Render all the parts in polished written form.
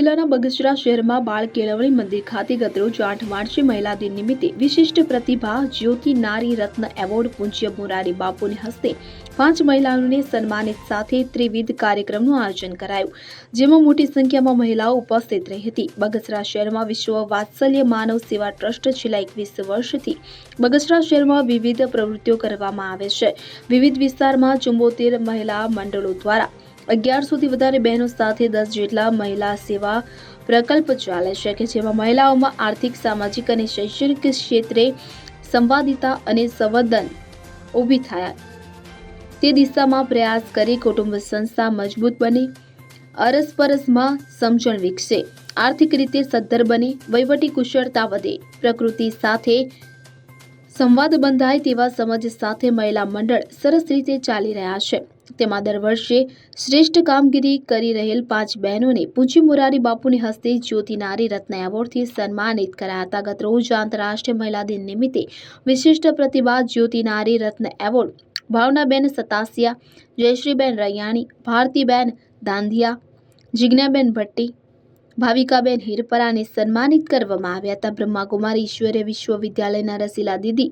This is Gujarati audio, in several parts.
જિલ્લાના બગસરા શહેરમાં બાળ કેળવણી મંદિર ખાતે ગતરોજ 8 માર્ચે મહિલા દિન નિમિત્તે વિશિષ્ટ પ્રતિભા જ્યોતિ નારી રત્ન એવોર્ડ પૂજ્ય મોરારી બાપુની હસ્તે 5 મહિલાઓને સન્માનિત સાથે ત્રિવિધ કાર્યક્રમનું આયોજન કરાયું, જેમાં મોટી સંખ્યામાં મહિલાઓ ઉપસ્થિત રહી હતી। બગસરા શહેરમાં વિશ્વ વાત્સલ્ય માનવ સેવા ટ્રસ્ટ છેલ્લા 21 વર્ષથી બગસરા શહેરમાં વિવિધ પ્રવૃત્તિઓ કરવામાં આવે છે। વિવિધ વિસ્તારમાં 74 મહિલા મંડળો દ્વારા 1100 થી વધારે બહેનો સાથે 10 જેટલા મહિલા સેવા પ્રકલ્પ ચાલે છે કે જેમાં મહિલાઓમાં આર્થિક, સામાજિક અને શૈક્ષણિક ક્ષેત્રે સંવાદિતા અને સંવર્ધન ઊભી થાય તે દિશામાં પ્રયાસ કરી કુટુંબ સંસ્થા મજબૂત બને, અરસપરસમાં સમજણ વિકસે, આર્થિક રીતે સદ્ધર બને, વહીવટી કુશળતા વધે, પ્રકૃતિ સાથે સંવાદ બંધાય તેવા સમજ સાથે મહિલા મંડળ સરસ રીતે ચાલી રહ્યા છે। તેમાં દર વર્ષે શ્રેષ્ઠ કામગીરી કરી રહેલ 5 બહેનોને પૂજ્ય મોરારી બાપુની હસ્તે જ્યોતિ નારી રત્ન એવોર્ડથી સન્માનિત કરાયા હતા। ગત રોજ આંતરરાષ્ટ્રીય મહિલા દિન નિમિત્તે વિશિષ્ટ પ્રતિભા જ્યોતિ નારી રત્ન એવોર્ડ ભાવનાબેન સતાસિયા, જયશ્રીબેન રૈયાણી, ભારતીબેન દાંધિયા, જિજ્ઞાબેન ભટ્ટી, ભાવિકાબેન હિરપરાને સન્માનિત કરવામાં આવ્યા હતા। બ્રહ્માકુમારી ઈશ્વરીય વિશ્વવિદ્યાલયના રસીલા દીદી,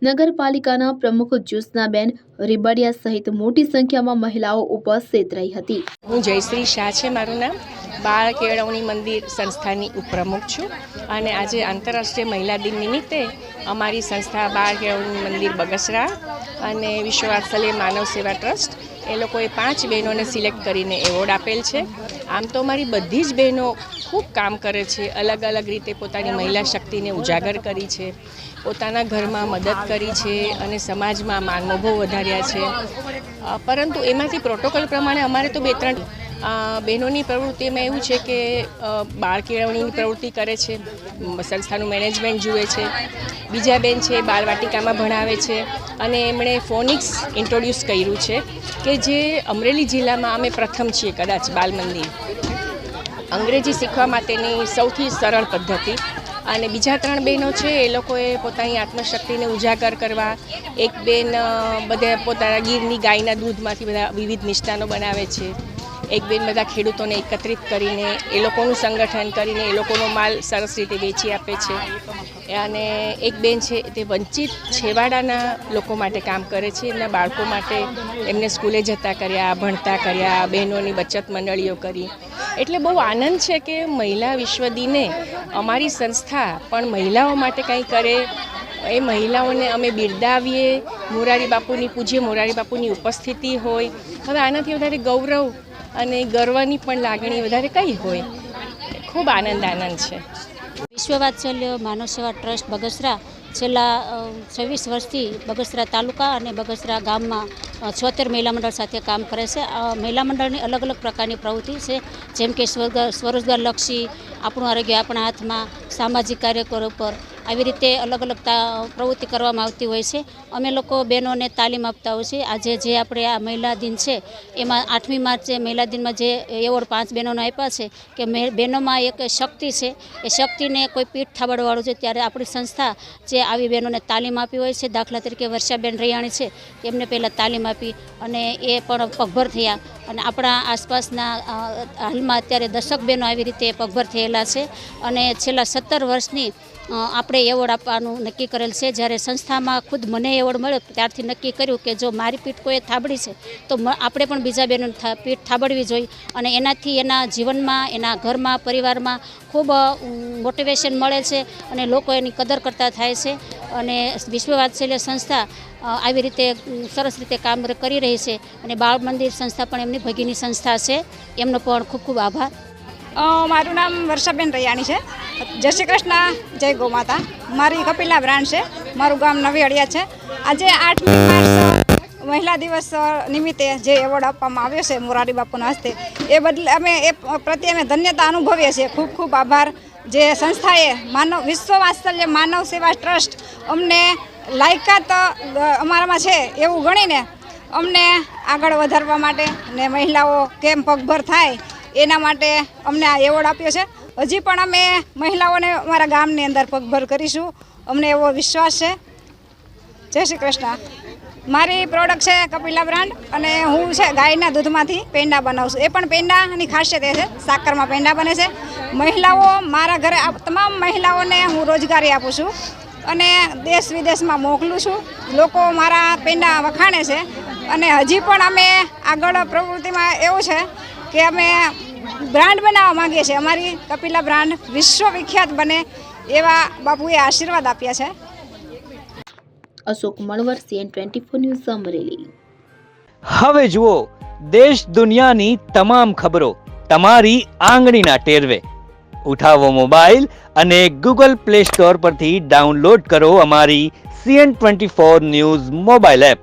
નગરપાલિકાના પ્રમુખ જ્યોત્સનાબેન રીબડિયા સહિત મોટી સંખ્યામાં મહિલાઓ ઉપસ્થિત રહી હતી। હું જયશ્રી શાહ છે મારું નામ, બાળ કેળવણી મંદિર સંસ્થાની ઉપપ્રમુખ છું અને આજે આંતરરાષ્ટ્રીય મહિલા દિન નિમિત્તે અમારી સંસ્થા બાળ કેળવણી મંદિર બગસરા અને વિશ્વ વાત્સલ્ય માનવ સેવા ટ્રસ્ટ એ લોકોએ 5 બહેનોને સિલેક્ટ કરીને એવોર્ડ આપેલ છે। આમ તો અમારી બધી જ બહેનો ખૂબ કામ કરે છે, અલગ અલગ રીતે પોતાની મહિલા શક્તિને ઉજાગર કરી છે, પોતાના ઘરમાં મદદ કરી છે અને સમાજમાં માનમોભો વધાર્યા છે। પરંતુ એમાંથી પ્રોટોકોલ પ્રમાણે અમારે તો 2-3 બહેનોની પ્રવૃત્તિમાં એવું છે કે બાળ કેળવણીની પ્રવૃત્તિ કરે છે, સંસ્થાનું મેનેજમેન્ટ જુએ છે, બીજા બેન છે બાળવાટિકામાં ભણાવે છે અને એમણે ફોનિક્સ ઇન્ટ્રોડ્યુસ કર્યું છે કે જે અમરેલી જિલ્લામાં અમે પ્રથમ છીએ કદાચ બાલ મંદિર, અંગ્રેજી શીખવા માટેની સૌથી સરળ પદ્ધતિ। અને બીજા 3 બહેનો છે એ લોકોએ પોતાની આત્મશક્તિને ઉજાગર કરવા, એક બેન બધા પોતાના ગીરની ગાયના દૂધમાંથી બધા વિવિધ મિષ્ટાનો બનાવે છે, એક બેન બધા ખેડૂતોને એકત્રિત કરીને એ લોકોનું સંગઠન કરીને એ લોકોનો માલ સરસ રીતે વેચી આપે છે અને એક બેન છે તે વંચિત છેવાડાના લોકો માટે કામ કરે છે, એમના બાળકો માટે એમને સ્કૂલે જતા કર્યા, ભણતા કર્યા, બહેનોની બચત મંડળીઓ કરી। એટલે બહુ આનંદ છે કે મહિલા વિશ્વ દિને અમારી સંસ્થા પણ મહિલાઓ માટે કંઈ કરે, એ મહિલાઓને અમે બિરદાવીએ, મોરારી બાપુની પૂજ્ય મોરારી બાપુની ઉપસ્થિતિ હોય। હવે આનાથી વધારે ગૌરવ અને ગર્વની પણ લાગણી વધારે કઈ હોય? ખૂબ આનંદ છે। વિશ્વ વાત્સલ્ય માનવ સેવા ટ્રસ્ટ બગસરા છેલ્લા 26 વર્ષથી બગસરા તાલુકા અને બગસરા ગામમાં 76 મહિલા મંડળ સાથે કામ કરે છે। મહિલા મંડળની અલગ અલગ પ્રકારની પ્રવૃત્તિ છે, જેમ કે સ્વરોજગારલક્ષી, આપણું આરોગ્ય આપણા હાથમાં, સામાજિક કાર્યકરો પર આવી રીતે અલગ અલગ પ્રવૃત્તિ કરવામાં આવતી હોય છે। અમે લોકો બહેનોને તાલીમ આપતા હોય છે। આજે જે આપણે આ મહિલા દિન છે એમાં 8મી માર્ચે મહિલા દિનમાં જે એવોર્ડ 5 બહેનોને આપ્યા છે કે બહેનોમાં એક શક્તિ છે, એ શક્તિને કોઈ પીઠ થાબડવાળું છે, ત્યારે આપણી સંસ્થા જે આવી બહેનોને તાલીમ આપી હોય છે। દાખલા તરીકે વર્ષાબેન રૈયાણી છે, એમને પહેલાં તાલીમ આપી અને એ પણ પગભર થયા અને આપણા આસપાસના હાલમાં અત્યારે 10 બહેનો આવી રીતે પગભર થયેલા છે અને છેલ્લા 17 વર્ષની આપણે એવોર્ડ આપવાનું નક્કી કરેલ છે। જ્યારે સંસ્થામાં ખુદ મને એવોર્ડ મળ્યો ત્યારથી નક્કી કર્યું કે જો મારી પીઠ કોઈએ થાબડી છે તો આપણે પણ બીજા બહેનોની પીઠ થાબડવી જોઈએ અને એનાથી એના જીવનમાં, એના ઘરમાં, પરિવારમાં ખૂબ મોટિવેશન મળે છે અને લોકો એની કદર કરતા થાય છે અને વિશ્વ વાત્સલ્ય સંસ્થા આવી રીતે સરસ રીતે કામ કરી રહી છે અને બાળ મંદિર સંસ્થા પણ એમની ભગીની સંસ્થા છે, એમનો પણ ખૂબ ખૂબ આભાર। મારું નામ વર્ષાબેન રૈયાણી છે। જય શ્રી કૃષ્ણ, જય ગૌ માતા। મારી કપિલા બ્રાન્ડ છે, મારું ગામ નવી હળિયા છે। આજે 8મી માર્ચ મહિલા દિવસ નિમિત્તે જે એવોર્ડ આપવામાં આવ્યો છે મોરારી બાપુના હસ્તે, એ બદલે અમે એ પ્રત્યે અમે ધન્યતા અનુભવીએ છીએ। ખૂબ ખૂબ આભાર જે સંસ્થાએ વિશ્વ વાત્સલ્ય માનવ સેવા ટ્રસ્ટ અમને લાયકાત અમારામાં છે એવું ગણીને અમને આગળ વધારવા માટે ને મહિલાઓ કેમ પગભર થાય એના માટે અમને આ એવોર્ડ આપ્યો છે। હજી પણ અમે મહિલાઓને અમારા ગામની અંદર પગભર કરીશું, અમને એવો વિશ્વાસ છે। જય શ્રી કૃષ્ણ। મારી પ્રોડક્ટ છે કપિલા બ્રાન્ડ અને હું છે ગાયના દૂધમાંથી પેંડા બનાવું છું. એ પણ પેંડાની ખાસિયત એ છે સાકરમાં પેંડા બને છે. મહિલાઓ મારા ઘરે તમામ મહિલાઓને હું રોજગારી આપું છું અને દેશ વિદેશમાં મોકલું છું. લોકો મારા પેંડા વખાણે છે અને હજી પણ અમે આગળ પ્રવૃત્તિમાં એવું છે કે અમે બ્રાન્ડ બનાવવા માંગીએ છીએ. અમારી કપિલા બ્રાન્ડ વિશ્વવિખ્યાત બને એવા બાપુએ આશીર્વાદ આપ્યા છે. Ashok Manvar, CN24 news, Amreli. હવે જુઓ દેશ દુનિયાની તમામ ખબરો તમારી આંગળીના ટેરવે. ઉઠાવો મોબાઈલ અને Google Play Store પરથી ડાઉનલોડ કરો અમારી CN24 ન્યૂઝ મોબાઈલ એપ.